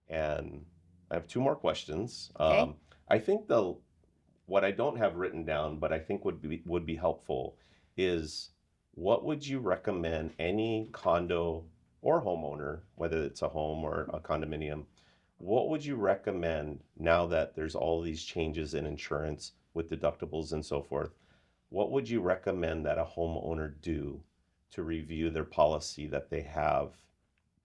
And I have two more questions. Okay. I think what I don't have written down, but I think would be helpful, is what would you recommend any condo or homeowner, whether it's a home or a condominium, what would you recommend now that there's all these changes in insurance with deductibles and so forth? What would you recommend that a homeowner do to review their policy that they have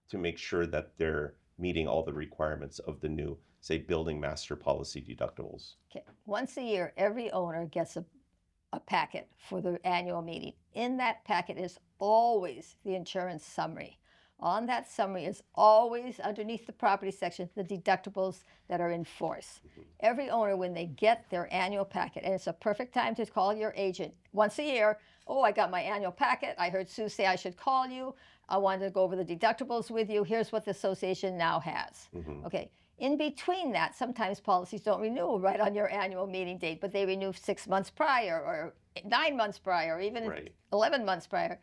to make sure that they're meeting all the requirements of the new, say, building master policy deductibles? Okay. Once a year, every owner gets a packet for the annual meeting. In that packet is always the insurance summary. On that summary is always underneath the property section the deductibles that are in force. Every owner, when they get their annual packet, and it's a perfect time to call your agent once a year. Oh, I got my annual packet. I heard Sue say I should call you. I wanted to go over the deductibles with you. Here's what the association now has. Mm-hmm. Okay. In between that, sometimes policies don't renew right on your annual meeting date, but they renew 6 months prior or 9 months prior, or even Right. 11 months prior.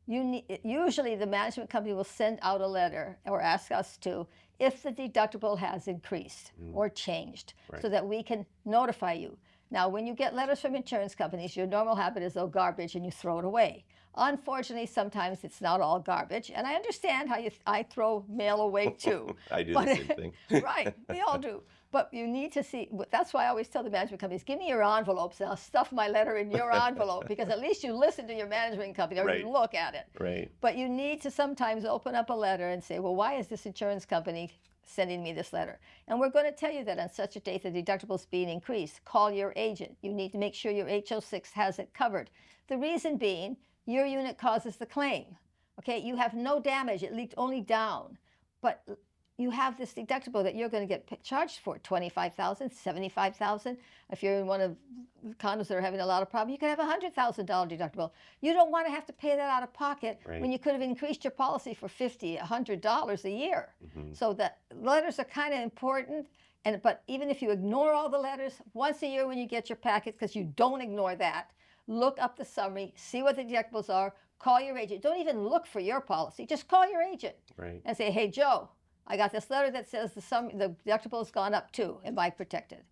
Usually the management company will send out a letter or ask us to if the deductible has increased or changed Right. so that we can notify you. Now, when you get letters from insurance companies, your normal habit is, oh, garbage, and you throw it away. Unfortunately, sometimes it's not all garbage, and I understand how I throw mail away too. I do the But same thing. right, we all do. But you need to see, that's why I always tell the management companies, give me your envelopes and I'll stuff my letter in your envelope, because at least you listen to your management company or Right. you look at it. Right. But you need to sometimes open up a letter and say, well, why is this insurance company sending me this letter? And we're going to tell you that on such a date the deductible is being increased. Call your agent. You need to make sure your HO6 has it covered. The reason being, your unit causes the claim. Okay, you have no damage, it leaked only down. But you have this deductible that you're going to get charged for, 25,000, 75,000. If you're in one of the condos that are having a lot of problems, you could have a $100,000 deductible. You don't want to have to pay that out of pocket Right. when you could have increased your policy for $50, $100 a year. Mm-hmm. So the letters are kind of important. But even if you ignore all the letters, once a year when you get your packet, because you don't ignore that, look up the summary, see what the deductibles are, call your agent. Don't even look for your policy. Just call your agent Right. and say, hey, Joe, I got this letter that says the deductible has gone up too. Am I protected?